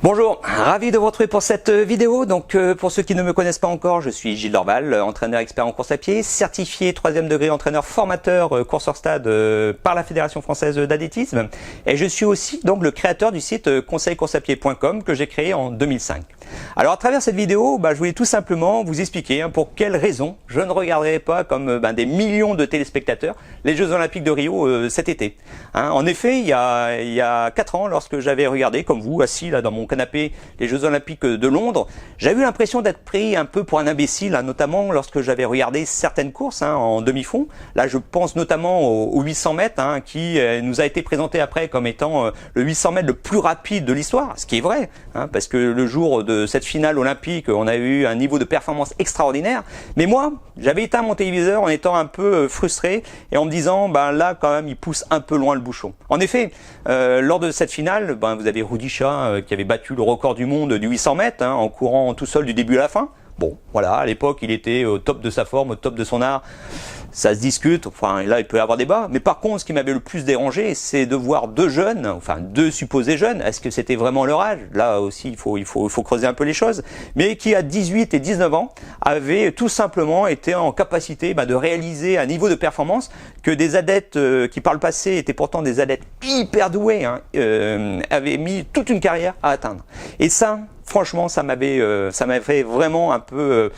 Bonjour, ravi de vous retrouver pour cette vidéo. Donc pour ceux qui ne me connaissent pas encore, je suis Gilles Dorval, entraîneur expert en course à pied, certifié 3e degré entraîneur formateur course hors stade par la Fédération française d'athlétisme. Et je suis aussi donc le créateur du site conseilcourseapied.com que j'ai créé en 2005. Alors à travers cette vidéo, je voulais tout simplement vous expliquer pour quelles raisons je ne regarderai pas comme des millions de téléspectateurs les Jeux Olympiques de Rio cet été. En effet, il y a 4 ans, lorsque j'avais regardé, comme vous, assis là dans mon canapé, les Jeux Olympiques de Londres, j'avais eu l'impression d'être pris un peu pour un imbécile, notamment lorsque j'avais regardé certaines courses en demi-fond. Là, je pense notamment au 800 mètres, qui nous a été présenté après comme étant le 800 mètres le plus rapide de l'histoire, ce qui est vrai, parce que le jour de cette finale olympique, on a eu un niveau de performance extraordinaire. Mais moi, j'avais éteint mon téléviseur en étant un peu frustré et en me disant, là, quand même, il pousse un peu loin le bouchon. En effet, lors de cette finale, vous avez Rudisha qui avait battu le record du monde du 800 mètres en courant tout seul du début à la fin. Bon, voilà, à l'époque, il était au top de sa forme, au top de son art. Ça se discute, là, il peut y avoir débat. Mais par contre, ce qui m'avait le plus dérangé, c'est de voir deux supposés jeunes. Est-ce que c'était vraiment leur âge? Là aussi, il faut creuser un peu les choses. Mais qui, à 18 et 19 ans, avaient tout simplement été en capacité de réaliser un niveau de performance que des adeptes qui, par le passé, étaient pourtant des adeptes hyper doués, avaient mis toute une carrière à atteindre. Et ça, franchement, ça m'avait vraiment un peu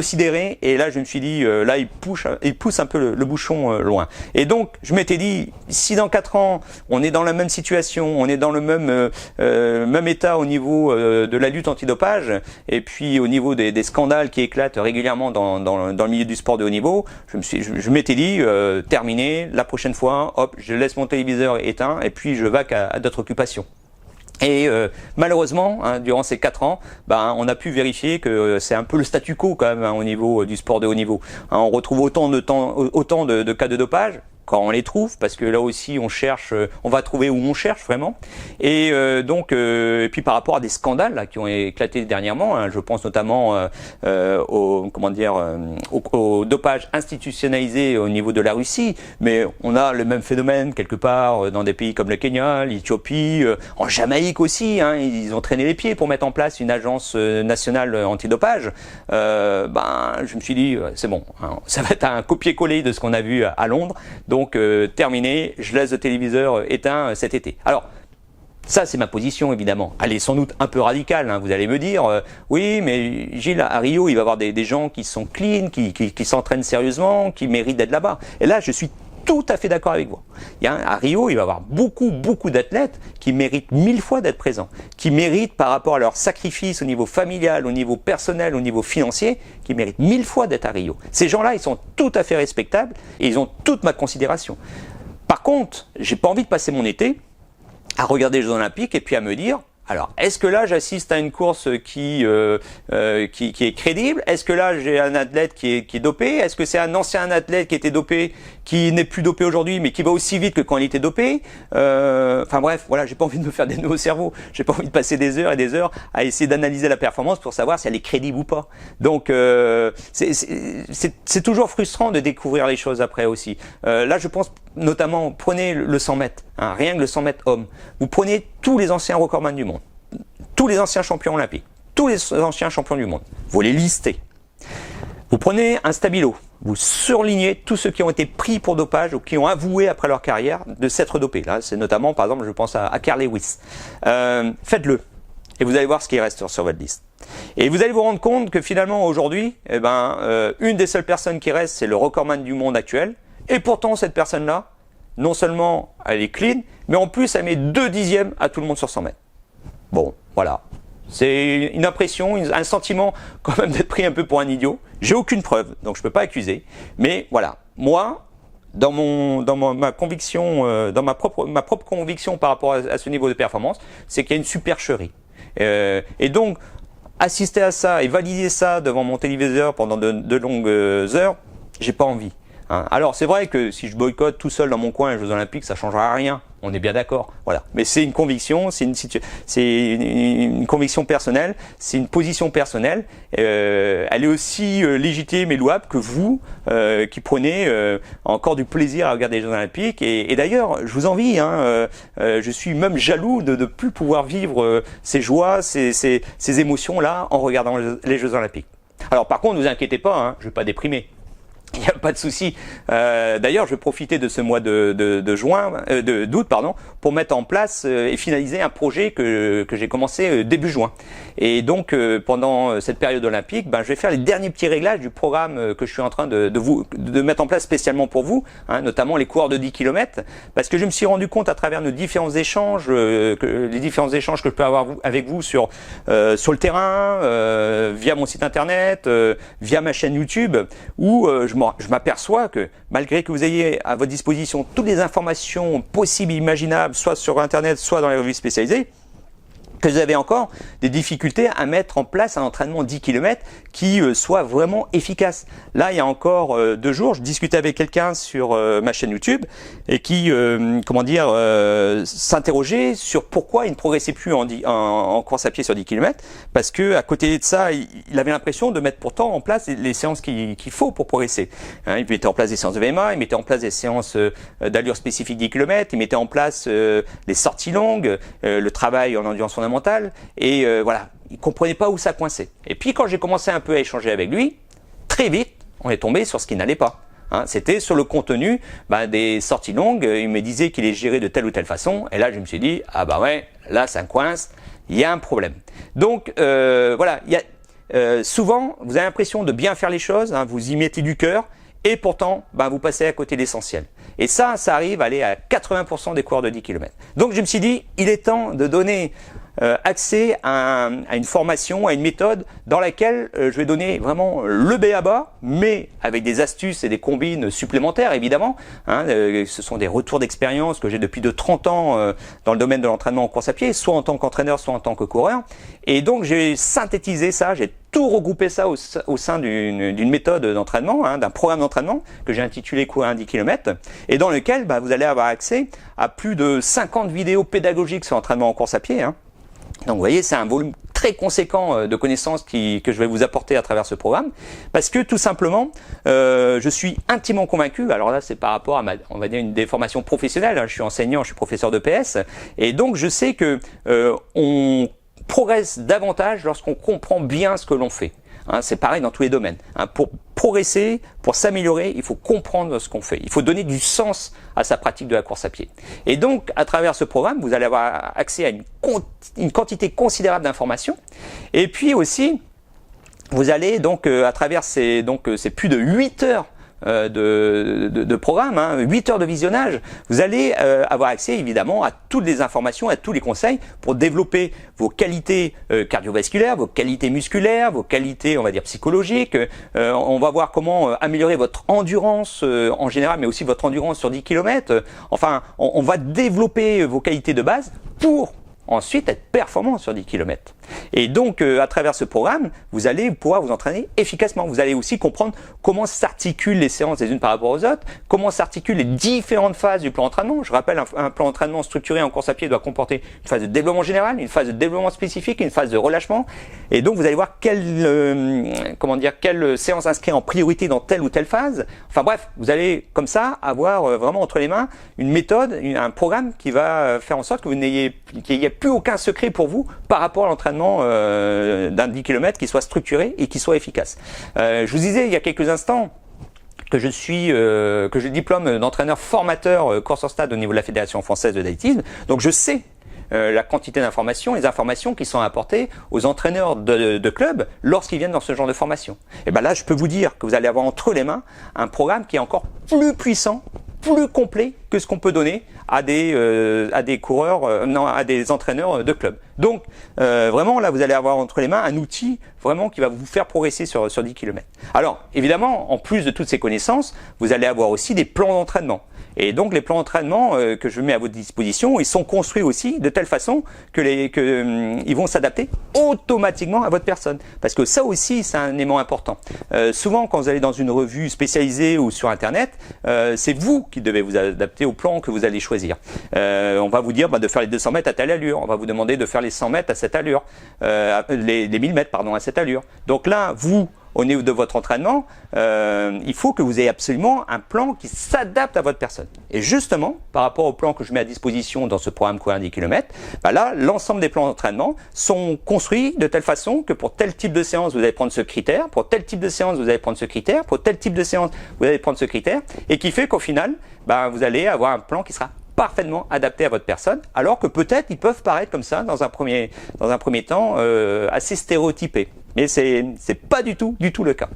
sidéré. Et là, je me suis dit, là, il pousse un peu le bouchon loin. Et donc, je m'étais dit, si dans 4 ans, on est dans la même situation, on est dans le même état au niveau de la lutte antidopage, et puis au niveau des scandales qui éclatent régulièrement dans le milieu du sport de haut niveau, je m'étais dit, terminé, la prochaine fois, hop, je laisse mon téléviseur éteint, et puis je vaque à d'autres occupations. Et malheureusement, durant ces 4 ans, on a pu vérifier que c'est un peu le statu quo quand même au niveau du sport de haut niveau. On retrouve autant de cas de dopage quand on les trouve, parce que là aussi on cherche, on va trouver où on cherche vraiment. Et et puis par rapport à des scandales qui ont éclaté dernièrement, je pense notamment au dopage institutionnalisé au niveau de la Russie, mais on a le même phénomène quelque part dans des pays comme le Kenya, l'Éthiopie, en Jamaïque aussi. Ils ont traîné les pieds pour mettre en place une agence nationale antidopage. Je me suis dit c'est bon, ça va être un copier-coller de ce qu'on a vu à Londres. Donc terminé, je laisse le téléviseur éteint cet été. Alors, ça c'est ma position évidemment. Elle est sans doute un peu radicale, vous allez me dire, oui mais Gilles, à Rio il va y avoir des gens qui sont clean, qui s'entraînent sérieusement, qui méritent d'être là-bas. Et là je suis tout à fait d'accord avec vous. À Rio, il va y avoir beaucoup d'athlètes qui méritent 1000 fois d'être présents, qui méritent par rapport à leur sacrifice au niveau familial, au niveau personnel, au niveau financier, qui méritent 1000 fois d'être à Rio. Ces gens-là, ils sont tout à fait respectables et ils ont toute ma considération. Par contre, j'ai pas envie de passer mon été à regarder les Jeux Olympiques et puis à me dire, alors, est-ce que là j'assiste à une course qui est crédible? Est-ce que là j'ai un athlète qui est dopé? Est-ce que c'est un ancien athlète qui était dopé, qui n'est plus dopé aujourd'hui, mais qui va aussi vite que quand il était dopé? Bref, voilà, j'ai pas envie de me faire des nœuds au cerveau. J'ai pas envie de passer des heures et des heures à essayer d'analyser la performance pour savoir si elle est crédible ou pas. Donc, c'est toujours frustrant de découvrir les choses après aussi. Là, je pense notamment, prenez le 100 mètres, rien que le 100 mètres homme. Vous prenez tous les anciens recordman du monde, tous les anciens champions olympiques, tous les anciens champions du monde. Vous les listez. Vous prenez un stabilo, vous surlignez tous ceux qui ont été pris pour dopage ou qui ont avoué après leur carrière de s'être dopés. Là, c'est notamment, par exemple, je pense à Carl Lewis. Faites-le et vous allez voir ce qui reste sur votre liste. Et vous allez vous rendre compte que finalement, aujourd'hui, une des seules personnes qui reste, c'est le recordman du monde actuel. Et pourtant, cette personne-là, non seulement elle est clean, mais en plus, elle met 2 dixièmes à tout le monde sur 100 mètres. Bon, voilà. C'est une impression, un sentiment quand même d'être pris un peu pour un idiot. J'ai aucune preuve, donc je ne peux pas accuser. Mais voilà, moi, dans ma conviction, dans ma propre conviction par rapport à ce niveau de performance, c'est qu'il y a une supercherie. Et donc, assister à ça et valider ça devant mon téléviseur pendant de longues heures, j'ai pas envie. Alors c'est vrai que si je boycotte tout seul dans mon coin les Jeux Olympiques, ça changera rien. On est bien d'accord. Voilà. Mais c'est une conviction, c'est une conviction personnelle, c'est une position personnelle. Elle est aussi légitime et louable que vous, qui prenez encore du plaisir à regarder les Jeux Olympiques. Et d'ailleurs, je vous envie. Je suis même jaloux de ne plus pouvoir vivre ces joies, ces émotions-là en regardant les Jeux Olympiques. Alors par contre, ne vous inquiétez pas, je ne vais pas déprimer. Il n'y a pas de souci. D'ailleurs, je vais profiter de ce mois d'août, pour mettre en place et finaliser un projet que j'ai commencé début juin. Et donc, pendant cette période olympique, je vais faire les derniers petits réglages du programme que je suis en train de mettre en place spécialement pour vous, notamment les coureurs de 10 km, parce que je me suis rendu compte à travers nos différents échanges, les différents échanges que je peux avoir avec vous sur le terrain, via mon site internet, via ma chaîne YouTube, où je m'aperçois que malgré que vous ayez à votre disposition toutes les informations possibles et imaginables, soit sur Internet, soit dans les revues spécialisées, que vous avez encore des difficultés à mettre en place un entraînement 10 km qui soit vraiment efficace. Là, il y a encore 2 jours, je discutais avec quelqu'un sur ma chaîne YouTube et qui, s'interrogeait sur pourquoi il ne progressait plus en course à pied sur 10 km, parce que à côté de ça, il avait l'impression de mettre pourtant en place les séances qu'il faut pour progresser. Il mettait en place des séances de VMA, il mettait en place des séances d'allure spécifique 10 km, il mettait en place les sorties longues, le travail en endurance fondamentale, et voilà, il comprenait pas où ça coinçait. Et puis quand j'ai commencé un peu à échanger avec lui, très vite, on est tombé sur ce qui n'allait pas. C'était sur le contenu des sorties longues. Il me disait qu'il est géré de telle ou telle façon, et là je me suis dit là ça coince, il y a un problème. Donc voilà, souvent vous avez l'impression de bien faire les choses, vous y mettez du cœur, et pourtant vous passez à côté de l'essentiel. Et ça arrive à aller à 80% des coureurs de 10 km. Donc je me suis dit, il est temps de donner accès à une formation, à une méthode dans laquelle je vais donner vraiment le b.a.-ba, mais avec des astuces et des combines supplémentaires évidemment. Ce sont des retours d'expérience que j'ai depuis de 30 ans dans le domaine de l'entraînement en course à pied, soit en tant qu'entraîneur, soit en tant que coureur. Et donc j'ai synthétisé ça, j'ai tout regroupé ça au sein d'une méthode d'entraînement, d'un programme d'entraînement que j'ai intitulé Courir un 10 km, et dans lequel vous allez avoir accès à plus de 50 vidéos pédagogiques sur l'entraînement en course à pied. Donc vous voyez, c'est un volume très conséquent de connaissances que je vais vous apporter à travers ce programme, parce que tout simplement, je suis intimement convaincu, alors là c'est par rapport à on va dire une déformation professionnelle, je suis enseignant, je suis professeur de PS, et donc je sais que on progresse davantage lorsqu'on comprend bien ce que l'on fait. C'est pareil dans tous les domaines. Pour progresser, pour s'améliorer, il faut comprendre ce qu'on fait. Il faut donner du sens à sa pratique de la course à pied. Et donc, à travers ce programme, vous allez avoir accès à une quantité considérable d'informations. Et puis aussi, vous allez donc, à travers c'est plus de 8 heures de programme, 8 heures de visionnage, vous allez avoir accès évidemment à toutes les informations, à tous les conseils pour développer vos qualités cardiovasculaires, vos qualités musculaires, vos qualités on va dire psychologiques. On va voir comment améliorer votre endurance en général, mais aussi votre endurance sur 10 km. Enfin, on va développer vos qualités de base pour ensuite être performant sur 10 km. Et donc, à travers ce programme, vous allez pouvoir vous entraîner efficacement. Vous allez aussi comprendre comment s'articulent les séances les unes par rapport aux autres, comment s'articulent les différentes phases du plan d'entraînement. Je rappelle, un plan d'entraînement structuré en course à pied doit comporter une phase de développement général, une phase de développement spécifique, une phase de relâchement. Et donc, vous allez voir quelle séance inscrire en priorité dans telle ou telle phase. Enfin bref, vous allez comme ça avoir vraiment entre les mains une méthode, un programme qui va faire en sorte que qu'il n'y ait plus aucun secret pour vous par rapport à l'entraînement d'un 10 km qui soit structuré et qui soit efficace. Je vous disais il y a quelques instants que je diplôme d'entraîneur formateur course hors stade au niveau de la Fédération française de d'athlétisme. Donc je sais la quantité d'informations, les informations qui sont apportées aux entraîneurs de clubs lorsqu'ils viennent dans ce genre de formation. Et là, je peux vous dire que vous allez avoir entre les mains un programme qui est encore plus puissant, plus complet que ce qu'on peut donner à des entraîneurs de club. Donc vraiment là vous allez avoir entre les mains un outil vraiment qui va vous faire progresser sur 10 km. Alors évidemment en plus de toutes ces connaissances, vous allez avoir aussi des plans d'entraînement. Et donc les plans d'entraînement que je mets à votre disposition, ils sont construits aussi de telle façon que ils vont s'adapter automatiquement à votre personne. Parce que ça aussi c'est un élément important. Souvent quand vous allez dans une revue spécialisée ou sur internet, c'est vous qui devez vous adapter adapté au plan que vous allez choisir. On va vous dire de faire les 200 mètres à telle allure, on va vous demander de faire les 100 mètres à cette allure, les 1000 mètres pardon, à cette allure. Donc là, vous, au niveau de votre entraînement, il faut que vous ayez absolument un plan qui s'adapte à votre personne. Et justement, par rapport au plan que je mets à disposition dans ce programme Courir 10 km, là, l'ensemble des plans d'entraînement sont construits de telle façon que pour tel type de séance, vous allez prendre ce critère, pour tel type de séance, vous allez prendre ce critère, pour tel type de séance, vous allez prendre ce critère, et qui fait qu'au final, vous allez avoir un plan qui sera parfaitement adapté à votre personne, alors que peut-être ils peuvent paraître comme ça dans un premier temps assez stéréotypés. Mais c'est pas du tout le cas.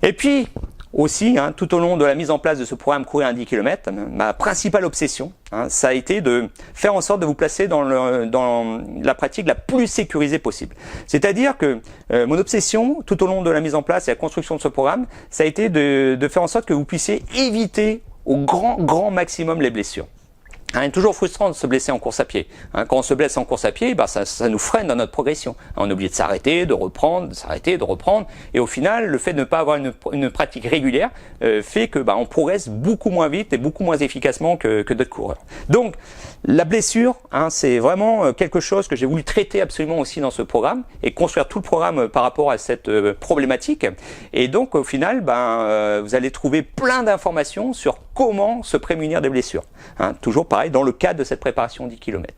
Et puis aussi, tout au long de la mise en place de ce programme Courir 10 km, ma principale obsession, ça a été de faire en sorte de vous placer dans la pratique la plus sécurisée possible. C'est-à-dire que mon obsession, tout au long de la mise en place et la construction de ce programme, ça a été de faire en sorte que vous puissiez éviter au grand maximum les blessures. C'est toujours frustrant de se blesser en course à pied. Quand on se blesse en course à pied, ça nous freine dans notre progression. On est obligé de s'arrêter, de reprendre, de s'arrêter, de reprendre. Et au final, le fait de ne pas avoir une pratique régulière fait que on progresse beaucoup moins vite et beaucoup moins efficacement que d'autres coureurs. Donc, la blessure, c'est vraiment quelque chose que j'ai voulu traiter absolument aussi dans ce programme et construire tout le programme par rapport à cette problématique. Et donc, au final, vous allez trouver plein d'informations sur comment se prémunir des blessures. Toujours pareil, dans le cadre de cette préparation 10 km.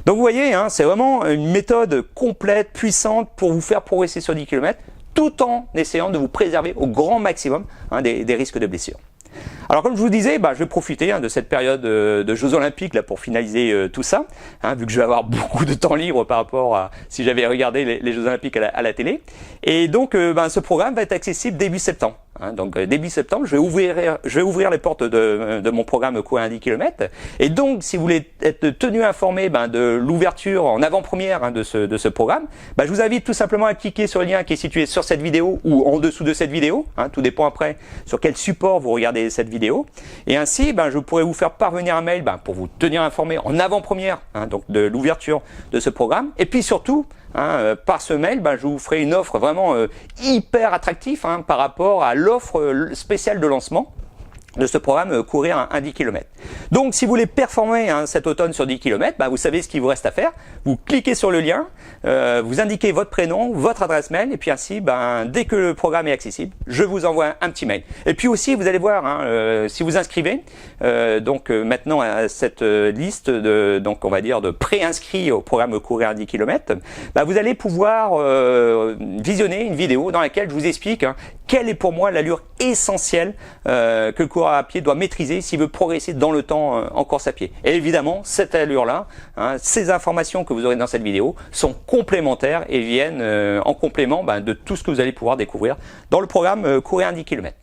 Donc vous voyez, c'est vraiment une méthode complète, puissante pour vous faire progresser sur 10 km, tout en essayant de vous préserver au grand maximum des risques de blessure. Alors comme je vous disais, je vais profiter de cette période de Jeux Olympiques là pour finaliser tout ça, vu que je vais avoir beaucoup de temps libre par rapport à si j'avais regardé les Jeux Olympiques à la télé. Et donc ce programme va être accessible début septembre. Donc début septembre, je vais ouvrir les portes de mon programme Courir 10 km. Et donc, si vous voulez être tenu informé de l'ouverture en avant-première de ce programme, je vous invite tout simplement à cliquer sur le lien qui est situé sur cette vidéo ou en dessous de cette vidéo. Tout dépend après sur quel support vous regardez cette vidéo. Et ainsi, je pourrai vous faire parvenir un mail pour vous tenir informé en avant-première donc de l'ouverture de ce programme. Et puis surtout, par ce mail, je vous ferai une offre vraiment hyper attractive par rapport à l'offre spéciale de lancement de ce programme Courir 10 km. Donc si vous voulez performer cet automne sur 10 km, vous savez ce qu'il vous reste à faire. Vous cliquez sur le lien, vous indiquez votre prénom, votre adresse mail, et puis ainsi, dès que le programme est accessible, je vous envoie un petit mail. Et puis aussi, vous allez voir, si vous inscrivez, maintenant à cette liste donc on va dire de pré-inscrits au programme Courir 10 km, vous allez pouvoir visionner une vidéo dans laquelle je vous explique quelle est pour moi l'allure essentielle que le coureur à pied doit maîtriser s'il veut progresser dans le temps en course à pied. Et évidemment, cette allure-là, ces informations que vous aurez dans cette vidéo sont complémentaires et viennent en complément de tout ce que vous allez pouvoir découvrir dans le programme Courir 10 km.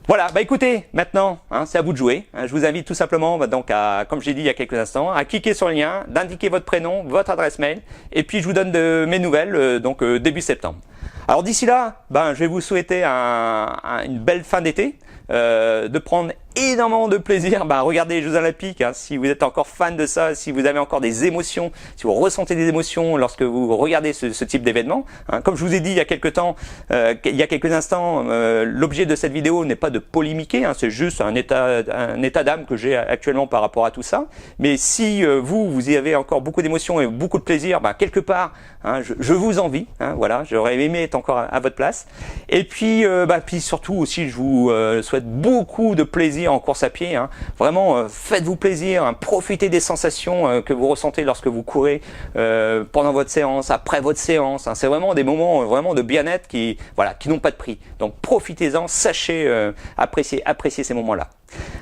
Voilà, écoutez, maintenant, c'est à vous de jouer. Je vous invite tout simplement, donc comme j'ai dit il y a quelques instants, à cliquer sur le lien, d'indiquer votre prénom, votre adresse mail, et puis je vous donne mes nouvelles début septembre. Alors d'ici là, je vais vous souhaiter une belle fin d'été, de prendre énormément de plaisir à regarder les Jeux Olympiques, si vous êtes encore fan de ça, si vous avez encore des émotions, si vous ressentez des émotions lorsque vous regardez ce type d'événement. Comme je vous ai dit il y a quelques instants, l'objet de cette vidéo n'est pas de polémiquer, c'est juste un état d'âme que j'ai actuellement par rapport à tout ça. Mais si vous y avez encore beaucoup d'émotions et beaucoup de plaisir, quelque part, je vous envie, voilà, j'aurais aimé être encore à votre place. Et puis, puis surtout aussi, je vous souhaite beaucoup de plaisir en course à pied. Vraiment, faites-vous plaisir, profitez des sensations que vous ressentez lorsque vous courez pendant votre séance, après votre séance. C'est vraiment des moments vraiment de bien-être qui n'ont pas de prix. Donc profitez-en, sachez apprécier ces moments-là.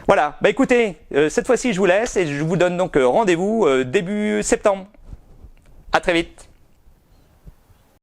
Voilà, écoutez, cette fois-ci je vous laisse et je vous donne donc rendez-vous début septembre. À très vite.